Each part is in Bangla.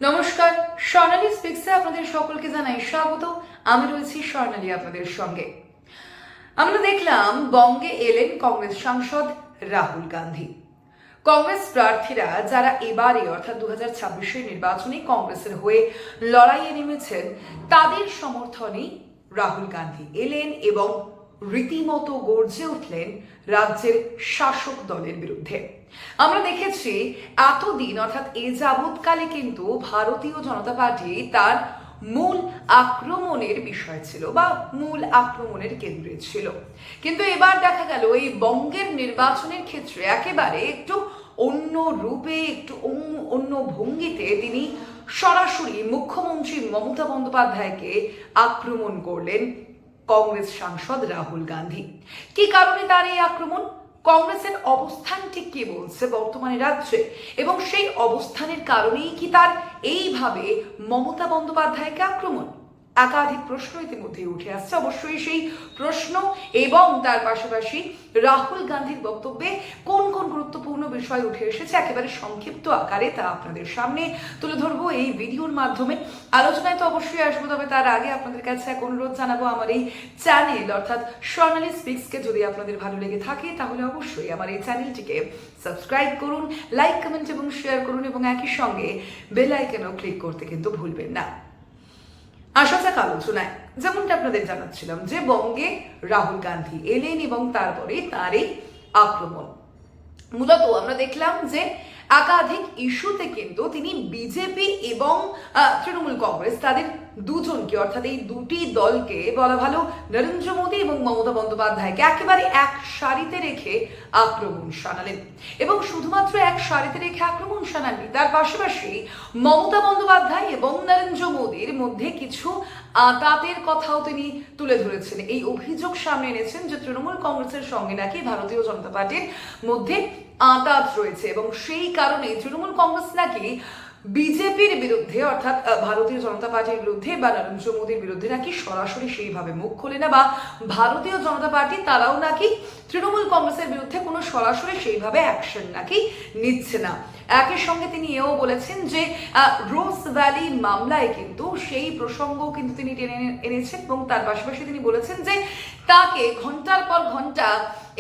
নমস্কার, স্বর্ণালী স্পিক্সে আপনাদের সকলকে জানাই স্বাগত। আমি রয়েছি স্বর্ণালী আপনাদের সঙ্গে। আমরা দেখলাম বঙ্গে এলেন কংগ্রেস সাংসদ রাহুল গান্ধী। কংগ্রেস প্রার্থীরা যারা এবারে অর্থাৎ 2026 নির্বাচনে কংগ্রেসের হয়ে লড়াইয়ে নেমেছেন, তাদের সমর্থনে রাহুল গান্ধী এলেন এবং রীতিমতো গর্জে উঠলেন রাজ্যের শাসক দলের বিরুদ্ধে। আমরা দেখেছি এতদিন অর্থাৎ এ যাবৎকালে কিন্তু ভারতীয় জনতা পার্টি তার মূল আক্রমণের বিষয় ছিল বা মূল আক্রমণের কেন্দ্রে ছিল, কিন্তু এবার দেখা গেল এই বঙ্গের নির্বাচনের ক্ষেত্রে একেবারে একটু অন্য রূপে, একটু অন্য ভঙ্গিতে তিনি সরাসরি মুখ্যমন্ত্রী মমতা বন্দ্যোপাধ্যায়কে আক্রমণ করলেন কংগ্রেস সাংসদ রাহুল গান্ধী। কি কারণে তার এই আক্রমণ? কংগ্রেসের অবস্থান ঠিক কি বলছে বর্তমানে রাজ্যে, এবং সেই অবস্থানের কারণেই কি তার এইভাবে মমতা বন্দ্যোপাধ্যায়কে আক্রমণ? একাধিক প্রশ্ন ইতিমধ্যে উঠে আসছে। অবশ্যই সেই প্রশ্ন এবং তার পাশাপাশি রাহুল গান্ধীর বক্তব্যে কোন কোন গুরুত্বপূর্ণ বিষয় উঠে এসেছে একেবারে সংক্ষিপ্ত আকারে তা আপনাদের সামনে তুলে ধরবো এই ভিডিওর মাধ্যমে। আলোচনায় তো অবশ্যই আসবো, তবে তার আগে আপনাদের কাছে এক অনুরোধ জানাবো, আমার এই চ্যানেল অর্থাৎ স্বর্ণালী স্পিক্সকে যদি আপনাদের ভালো লেগে থাকে তাহলে অবশ্যই আমার এই চ্যানেলটিকে সাবস্ক্রাইব করুন, লাইক, কমেন্ট এবং শেয়ার করুন, এবং একই সঙ্গে বেল আইকনও ক্লিক করতে কিন্তু ভুলবেন না। আসা যাক আলোচনায়। যেমনটা আপনাদের জানাচ্ছিলাম যে বঙ্গে রাহুল গান্ধী এলেন এবং তারপরে তার এই আক্রমণ। মূলত আমরা দেখলাম যে একাধিক ইস্যুতে কিন্তু তিনি বিজেপি এবং তৃণমূল কংগ্রেস তাদের দুজনকে অর্থাৎ এই দুটি দলকে বলা ভালো নরেন্দ্র মোদী এবং মমতা বন্দ্যোপাধ্যায়কে একেবারে এক সারিতে রেখে আক্রমণ শানালেন। এবং শুধুমাত্র এক সারিতে রেখে আক্রমণ শানাননি, তার পাশাপাশি মমতা বন্দ্যোপাধ্যায় এবং নরেন্দ্র মোদীর মধ্যে কিছু আঁতাতের কথাও তিনি তুলে ধরেছেন। এই অভিযোগ সামনে এনেছেন যে তৃণমূল কংগ্রেসের সঙ্গে নাকি ভারতীয় জনতা পার্টির মধ্যে আঁতাত রয়েছে, এবং সেই কারণে তৃণমূল কংগ্রেস নাকি বিজেপির বিরুদ্ধে অর্থাৎ ভারতীয় জনতা পার্টির বিরুদ্ধে বা নরেন্দ্র মোদীর বিরুদ্ধে নাকি সরাসরি সেইভাবে মুখ খোলে না, বা ভারতীয় জনতা পার্টি তারাও নাকি তৃণমূল কংগ্রেসের বিরুদ্ধে কোনো সরাসরি সেইভাবে অ্যাকশন নাকি নিচ্ছে না। একই সঙ্গে তিনি এও বলেছেন যে রোজ ভ্যালি মামলায় কিন্তু সেই প্রসঙ্গ কিন্তু তিনি টেনে এনেছেন, এবং তার পাশাপাশি তিনি বলেছেন যে তাকে ঘন্টার পর ঘন্টা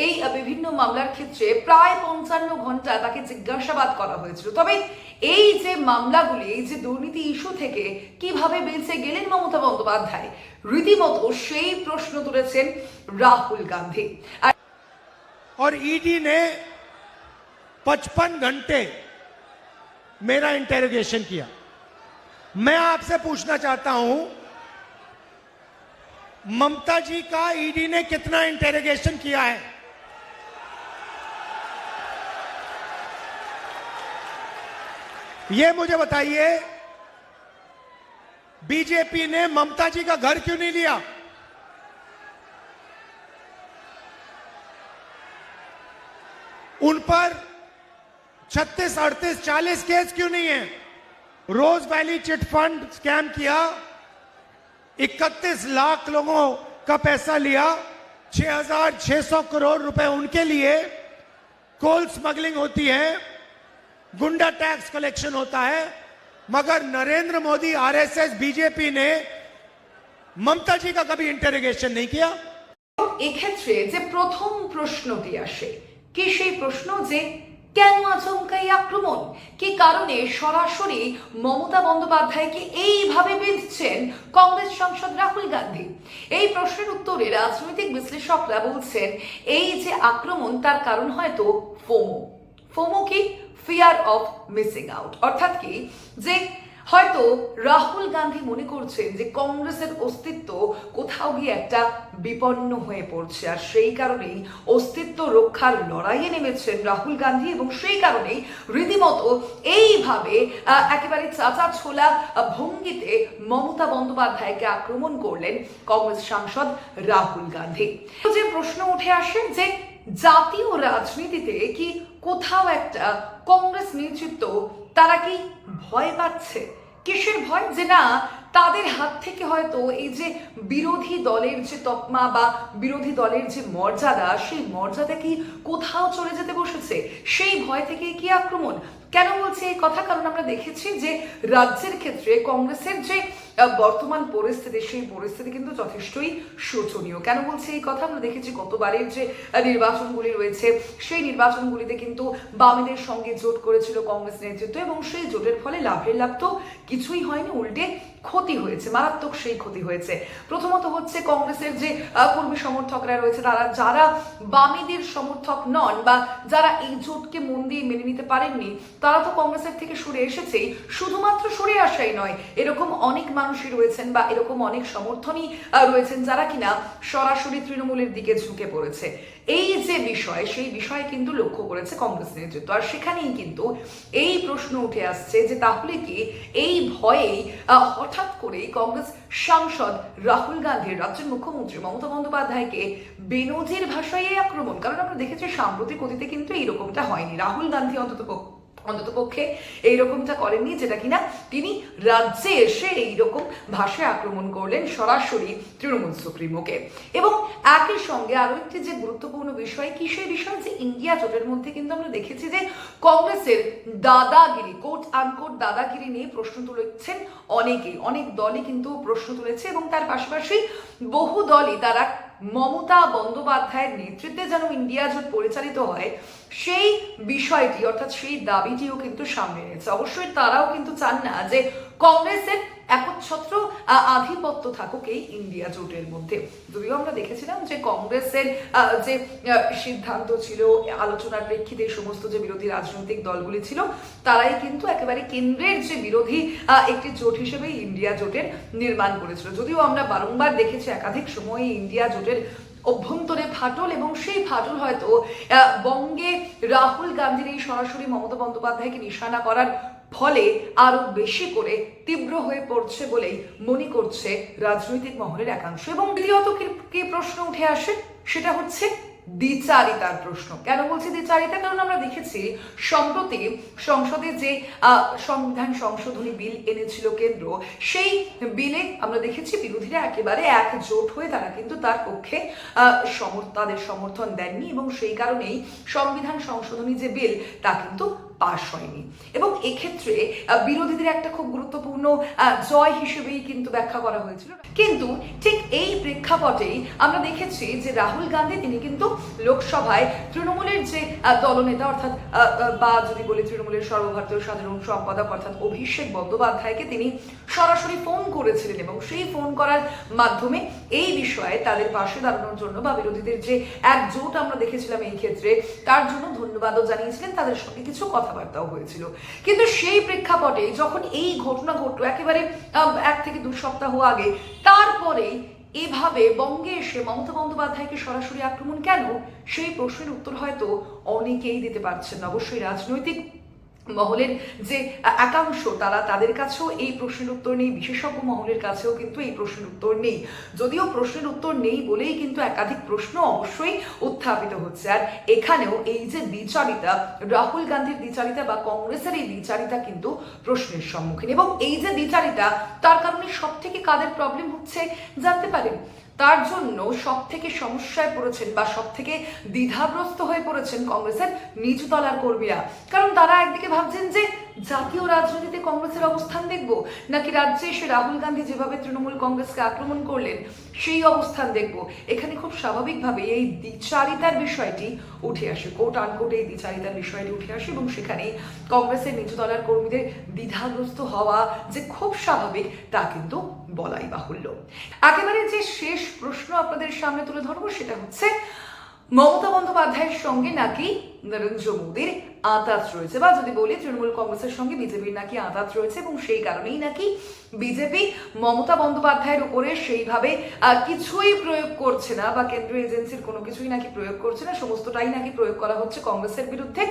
এই বিভিন্ন মামলার ক্ষেত্রে প্রায় 55 ঘন্টা তাকে জিজ্ঞাসাবাদ করা হয়েছিল। তবে এই যে মামলাগুলি, এই যে দুর্নীতি ইস্যু থেকে কিভাবে বেঁচে গেলেন মমতা বন্দ্যোপাধ্যায়, রীতিমতো সেই প্রশ্ন তুলেছেন রাহুল গান্ধী। और ईडी ने 55 घंटे मेरा इंटेरोगेशन किया। मैं आपसे पूछना चाहता हूं, ममता जी का ईडी ने कितना इंटेरोगेशन किया है? ये मुझे बताइए। बीजेपी ने ममता जी का घर क्यों नहीं लिया? उन पर 36, 38, 40 केस क्यों नहीं है? रोज वैली चिट फंड स्कैम किया, 31 लाख लोगों का पैसा लिया, 6,600 करोड़ रुपए उनके लिए, कोल स्मगलिंग होती है, गुंडा टैक्स कलेक्शन होता है, मगर नरेंद्र मोदी, आरएसएस, बीजेपी ने ममता जी का कभी इंटरोगेशन नहीं किया। এক্ষেত্রে যে প্রথম প্রশ্নটি আসে, কি সেই প্রশ্ন যে কেন আচমকা এই আক্রমণ? কি কারণে সরাসরি মমতা বন্দ্যোপাধ্যায়কে এইভাবে বেঁধছেন কংগ্রেস সাংসদ রাহুল গান্ধী? এই প্রশ্নের উত্তরে রাজনৈতিক বিশ্লেষকরা বলছেন এই যে আক্রমণ তার কারণ হয়তো ফোমো। ফোমো কি? Fear of missing out. অর্থাৎ কি যে হয়তো রাহুল গান্ধী মনে করছেন যে কংগ্রেসের অস্তিত্ব কোথাও গিয়ে একটা বিপন্ন হয়ে পড়ছে, আর সেই কারণেই অস্তিত্ব রক্ষার লড়াইয়ে নেমেছেন রাহুল গান্ধী, এবং সেই কারণেই রীতিমতো এইভাবে একেবারে চাচা ছোলা ভঙ্গিতে মমতা বন্দ্যোপাধ্যায়কে আক্রমণ করলেন কংগ্রেস সাংসদ রাহুল গান্ধী। যে প্রশ্ন উঠে আসে যে জাতীয় রাজনীতিতে কি কোথাও একটা কংগ্রেস নেতৃত্ব তারা কি ভয় পাচ্ছে? কিসের ভয়? যে না তাদের হাত থেকে হয়তো এই যে বিরোধী দলের যে তকমা বা বিরোধী দলের যে মর্যাদা, সেই মর্যাদা কি কোথাও চলে যেতে বসেছে? সেই ভয় থেকে কি আক্রমণ? কেন বলছি এই কথা? কারণ আমরা দেখেছি যে রাজ্যের ক্ষেত্রে কংগ্রেসের যে বর্তমান পরিস্থিতি, সেই পরিস্থিতি কিন্তু যথেষ্টই শোচনীয়। কেন বলছি এই কথা? আমরা দেখেছি গতবারের যে নির্বাচনগুলি রয়েছে, সেই নির্বাচনগুলিতে কিন্তু বামেদের সঙ্গে জোট করেছিল কংগ্রেস নেতৃত্ব, এবং সেই জোটের ফলে লাভের লাভ তো কিছুই হয়নি, উল্টে ক্ষতি হয়েছে, মারাত্মক সেই ক্ষতি হয়েছে। প্রথমত হচ্ছে কংগ্রেসের যে কর্মী সমর্থকরা রয়েছে, তারা যারা বামেদের সমর্থক নন বা যারা এই জোটকে মন দিয়ে মেনে নিতে পারেননি, তারা তো কংগ্রেসের থেকে সরে এসেছেই। শুধুমাত্র সরে আসাই নয়, এরকম অনেক মানুষই রয়েছেন বা এরকম অনেক সমর্থনই রয়েছেন যারা কিনা সরাসরি তৃণমূলের দিকে ঝুঁকে পড়েছে। এই যে বিষয়, সেই বিষয়ে কিন্তু লক্ষ্য করেছে কংগ্রেস নেতৃত্ব। আর সেখানেই কিন্তু এই প্রশ্ন উঠে আসছে যে তাহলে কি এই ভয়েই হঠাৎ করেই কংগ্রেস সাংসদ রাহুল গান্ধীর রাজ্যের মুখ্যমন্ত্রী মমতা বন্দ্যোপাধ্যায়কে বেনজির ভাষায় আক্রমণ? কারণ আমরা দেখেছি সাম্প্রতিক অতীতে কিন্তু এইরকমটা হয়নি। রাহুল গান্ধী অন্ততপক্ষে এইরকমটা করেননি, যেটা কিনা তিনি রাজ্যে এসে এইরকম ভাষায় আক্রমণ করলেন সরাসরি তৃণমূল সুপ্রিমোকে। এবং একই সঙ্গে আরো একটি যে গুরুত্বপূর্ণ বিষয়, কি সেই বিষয়, যে ইন্ডিয়া জোটের মধ্যে কিন্তু আমরা দেখেছি যে কংগ্রেসের দাদাগিরি, কোট আনকোট দাদাগিরি নিয়ে প্রশ্ন তুলেছেন অনেকেই, অনেক দলই কিন্তু প্রশ্ন তুলেছে, এবং তার পাশাপাশি বহু দলই তারা মমতা বন্দ্যোপাধ্যায়ের নেতৃত্বে যেন ইন্ডিয়া জোট পরিচালিত হয় সেই বিষয়টি, অর্থাৎ সেই দাবিটিও কিন্তু সামনে এনেছে। অবশ্যই তারাও কিন্তু চান না যে কংগ্রেসের একচ্ছত্র আধিপত্য থাকুক এই ইন্ডিয়া জোটের মধ্যে। যদিও আমরা দেখেছিলাম যে কংগ্রেসের যে সিদ্ধান্ত ছিল, আলোচনার প্রেক্ষিতে সমস্ত যে বিরোধী রাজনৈতিক দলগুলি ছিল, তারাই কিন্তু একেবারে কেন্দ্রের যে বিরোধী একটি জোট হিসেবে ইন্ডিয়া জোটের নির্মাণ করেছিল। যদিও আমরা বারংবার দেখেছি একাধিক সময়ে ইন্ডিয়া জোটের অভ্যন্তরে ফাটল, এবং সেই ফাটল হয়তো বঙ্গে রাহুল গান্ধীর এই সরাসরি মমতা বন্দ্যোপাধ্যায়কে নিশানা করার ফলে আরো বেশি করে তীব্র হয়ে পড়ছে বলেই মনে করছে রাজনৈতিক মহলের একাংশ। এবং দ্বিতীয়ত কি প্রশ্ন উঠে আসে, সেটা হচ্ছে দ্বিচারিতার প্রশ্ন। কেন বলছি দ্বিচারিতা? কারণ আমরা দেখেছি সম্প্রতি সংসদে যে সংবিধান সংশোধনী বিল এনেছিল কেন্দ্র, সেই বিলে আমরা দেখেছি বিরোধীরা একেবারে একজোট হয়ে তারা কিন্তু তার পক্ষে তাদের সমর্থন দেননি, এবং সেই কারণেই সংবিধান সংশোধনী যে বিল তা কিন্তু পাশ হয়নি। এবং এক্ষেত্রে বিরোধীদের একটা খুব গুরুত্বপূর্ণ জয় হিসেবেই কিন্তু ব্যাখ্যা করা হয়েছিল। কিন্তু ঠিক এই প্রেক্ষাপটেই আমরা দেখেছি যে রাহুল গান্ধী তিনি কিন্তু লোকসভায় তৃণমূলের যে দলনেতা, অর্থাৎ বা যদি বলি তৃণমূলের সর্বভারতীয় সাধারণ সম্পাদক অর্থাৎ অভিষেক বন্দ্যোপাধ্যায়কে তিনি সরাসরি ফোন করেছিলেন, এবং সেই ফোন করার মাধ্যমে এই বিষয়ে তাদের পাশে দাঁড়ানোর জন্য বা বিরোধীদের যে একজোট আমরা দেখেছিলাম এই ক্ষেত্রে, তার জন্য ধন্যবাদও জানিয়েছিলেন, তাদের সঙ্গে কিছু কথাবার্তাও হয়েছিল। কিন্তু সেই প্রেক্ষাপটে যখন এই ঘটনা ঘটলো একেবারে 1 থেকে 2 সপ্তাহ আগে, তারপরেই এভাবে বঙ্গে এসে মমতা বন্দ্যোপাধ্যায়কে সরাসরি আক্রমণ কেন, সেই প্রশ্নের উত্তর হয়তো অনেকেই দিতে পারছেন না। অবশ্যই রাজনৈতিক মহলের যে একাংশ, তাদের কাছেও এই প্রশ্নের উত্তর নেই, বিশেষজ্ঞ মহলের কাছেও কিন্তু এই প্রশ্নের উত্তর নেই। যদিও প্রশ্নের উত্তর নেই বলেই কিন্তু একাধিক প্রশ্ন অবশ্যই উত্থাপিত হচ্ছে। আর এখানেও এই যে দ্বিচারিতা, রাহুল গান্ধীর দ্বিচারিতা বা কংগ্রেসের এই দ্বিচারিতা কিন্তু প্রশ্নের সম্মুখীন। এবং এই যে দ্বিচারিতা, তার কারণে সব থেকে কাদের প্রবলেম হচ্ছে জানতে পারেন? তার জন্য সব থেকে সমস্যায় পড়েছেন বা সব থেকে দ্বিধাগ্রস্ত হয়ে পড়েছেন কংগ্রেসের নিচুতলার কর্মীরা। কারণ তারা একদিকে ভাবছেন যে জাতীয় রাজনীতিতে কংগ্রেসের অবস্থান দেখব, নাকি রাজ্যে এসে রাহুল গান্ধী যেভাবে তৃণমূল কংগ্রেসকে আক্রমণ করলেন সেই অবস্থান দেখব। এখানে খুব স্বাভাবিকভাবে এই দ্বিচারিতার বিষয়টি উঠে আসে, কোট আনকোট এই দ্বিচারিতার বিষয়টি উঠে আসে, এবং সেখানে কংগ্রেসের নিচুতলার কর্মীদের দ্বিধাগ্রস্ত হওয়া যে খুব স্বাভাবিক তা কিন্তু বলাই বাহুল্য। একেবারে যে শেষ প্রশ্ন আপনাদের সামনে তুলে ধরবো সেটা হচ্ছে মমতা বন্দ্যোপাধ্যায়ের সঙ্গে নাকি নরেন্দ্র মোদীর আঁতাত রয়েছে, বা যদি বলি তৃণমূল কংগ্রেসের সঙ্গে বিজেপির নাকি আঁতাত রয়েছে, এবং সেই কারণেই নাকি বিজেপি মমতা বন্দ্যোপাধ্যায়ের উপরে সেইভাবে কিছুই প্রয়োগ করছে না, বা কেন্দ্রীয় এজেন্সির কোনো কিছুই নাকি প্রয়োগ করছে না, সমস্তটাই নাকি প্রয়োগ করা হচ্ছে কংগ্রেসের বিরুদ্ধে,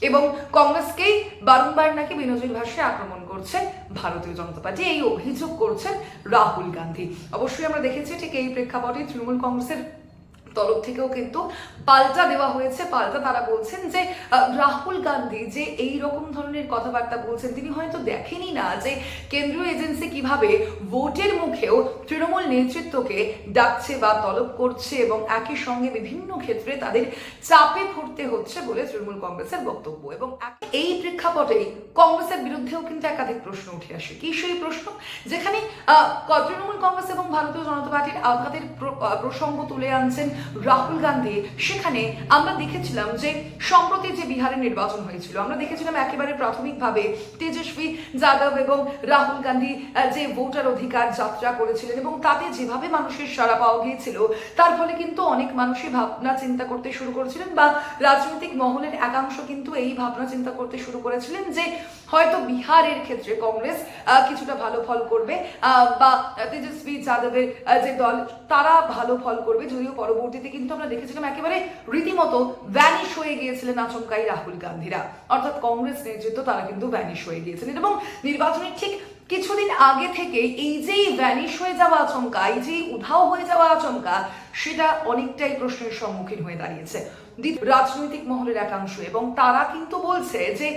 এবং কংগ্রেসকেই বারংবার নাকি বেনজির ভাষায় আক্রমণ করছে ভারতীয় জনতা পার্টি, এই অভিযোগ করছেন রাহুল গান্ধী। অবশ্যই আমরা দেখেছি ঠিক এই প্রেক্ষাপটে তৃণমূল কংগ্রেসের তরফ থেকেও কিন্তু পাল্টা দেওয়া হয়েছে। পাল্টা তারা বলছেন যে রাহুল গান্ধী যে এই রকম ধরনের কথাবার্তা বলছেন, তিনি হয়তো দেখেনি না যে কেন্দ্রীয় এজেন্সি কিভাবে ভোটের মুখেও তৃণমূল নেতৃত্বকে ডাকছে বা তলব করছে এবং একই সঙ্গে বিভিন্ন ক্ষেত্রে তাদের চাপে পড়তে হচ্ছে বলে তৃণমূল কংগ্রেসের বক্তব্য। এবং এই প্রেক্ষাপটেই কংগ্রেসের বিরুদ্ধেও কিন্তু একাধিক প্রশ্ন উঠে আসে। কি সেই প্রশ্ন? যেখানে তৃণমূল কংগ্রেস এবং ভারতীয় জনতা পার্টির আঘাতের প্রসঙ্গ তুলে আনছেন রাহুল গান্ধী, সেখানে আমরা দেখেছিলাম যে সম্প্রতি যে বিহারের নির্বাচন হয়েছিল, আমরা দেখেছিলাম একেবারে প্রাথমিকভাবে তেজস্বী যাদব এবং রাহুল গান্ধী যে ভোটার অধিকার যাত্রা করেছিলেন এবং তাতে যেভাবে মানুষের সাড়া পাওয়া গিয়েছিল, তার ফলে কিন্তু অনেক মানুষই ভাবনা চিন্তা করতে শুরু করেছিলেন বা রাজনৈতিক মহলের একাংশ কিন্তু এই ভাবনা চিন্তা করতে শুরু করেছিলেন যে হয়তো বিহারের ক্ষেত্রে কংগ্রেস কিছুটা ভালো ফল করবে বা তেজস্বী যাদবের যে দল তারা ভালো ফল করবে। যদিও পরবর্তীতে কিন্তু আমরা দেখেছিলাম একেবারে রীতিমতো ভ্যানিশ হয়ে গিয়েছিলেন আচমকাই রাহুল গান্ধীরা, অর্থাৎ কংগ্রেস নেতৃত্ব তারা কিন্তু ভ্যানিশ হয়ে গিয়েছিলেন। এবং নির্বাচনের ঠিক কিছুদিন আগে থেকে এই যে ভ্যানিশ হয়ে যাওয়া আচমকা, এই যে উধাও হয়ে যাওয়া আচমকা, সেটা অনেকটাই প্রশ্নের সম্মুখীন হয়ে দাঁড়িয়েছে রাজনৈতিক মহলের একাংশ। এবং তারা কিন্তু বলছে যে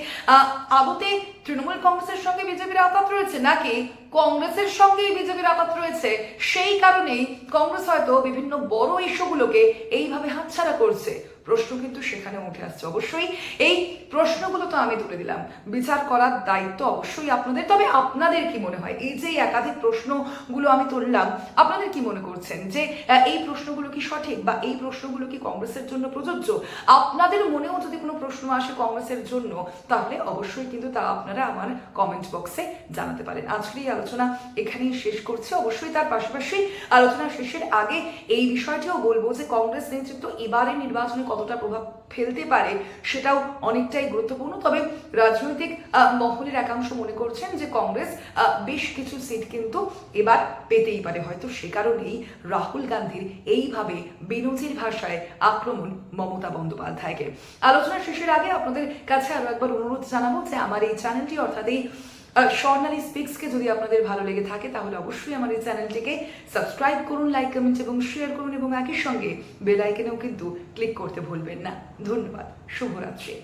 আদতে তৃণমূল কংগ্রেসের সঙ্গে বিজেপির আঘাত রয়েছে নাকি কংগ্রেসের সঙ্গেই বিজেপির আঘাত রয়েছে, সেই কারণেই কংগ্রেস হয়তো বিভিন্ন বড় ইস্যুগুলোকে এইভাবে হাতছাড়া করছে। প্রশ্ন কিন্তু সেখানে উঠে আসছে। অবশ্যই এই প্রশ্নগুলো তো আমি তুলে দিলাম, বিচার করার দায়িত্ব অবশ্যই আপনাদের। তবে আপনাদের কি মনে হয়, এই যে একাধিক প্রশ্নগুলো আমি তুললাম, আপনাদের কি মনে করছেন যে এই প্রশ্নগুলো কি সঠিক বা এই প্রশ্নগুলো কি কংগ্রেসের জন্য প্রযোজ্য? আপনাদের মনেও যদি কোনো প্রশ্ন আসে কংগ্রেসের জন্য, তাহলে অবশ্যই কিন্তু তা আপনারা আমার কমেন্ট বক্সে জানাতে পারেন। আজকের এই আলোচনা এখানেই শেষ করছি। অবশ্যই তার পাশাপাশি আলোচনা শেষের আগে এই বিষয়টিও বলবো যে কংগ্রেস নেতৃত্ব এবারের নির্বাচনে কতটা প্রভাব ফেলতে পারে সেটাও অনেকটাই গুরুত্বপূর্ণ। তবে রাজনৈতিক মহলের একাংশ মনে করছেন যে কংগ্রেস বেশ কিছু সিট কিন্তু এবার পেতেই পারে। হয়তো সে কারণেই রাহুল গান্ধীর এইভাবে বেনজির ভাষায় আক্রমণ মমতা বন্দ্যোপাধ্যায়কে। আলোচনা শেষের আগে আপনাদের কাছে আরো একবার অনুরোধ জানাবো যে আমার এই চ্যানেলটি অর্থাৎ এই স্বর্ণালী স্পিক্সকে যদি আপনাদের ভালো লেগে থাকে তাহলে অবশ্যই আমার এই চ্যানেলটিকে সাবস্ক্রাইব করুন, লাইক কমেন্ট এবং শেয়ার করুন এবং একই সঙ্গে বেল আইকনেও কিন্তু ক্লিক করতে ভুলবেন না। ধন্যবাদ, শুভরাত্রি।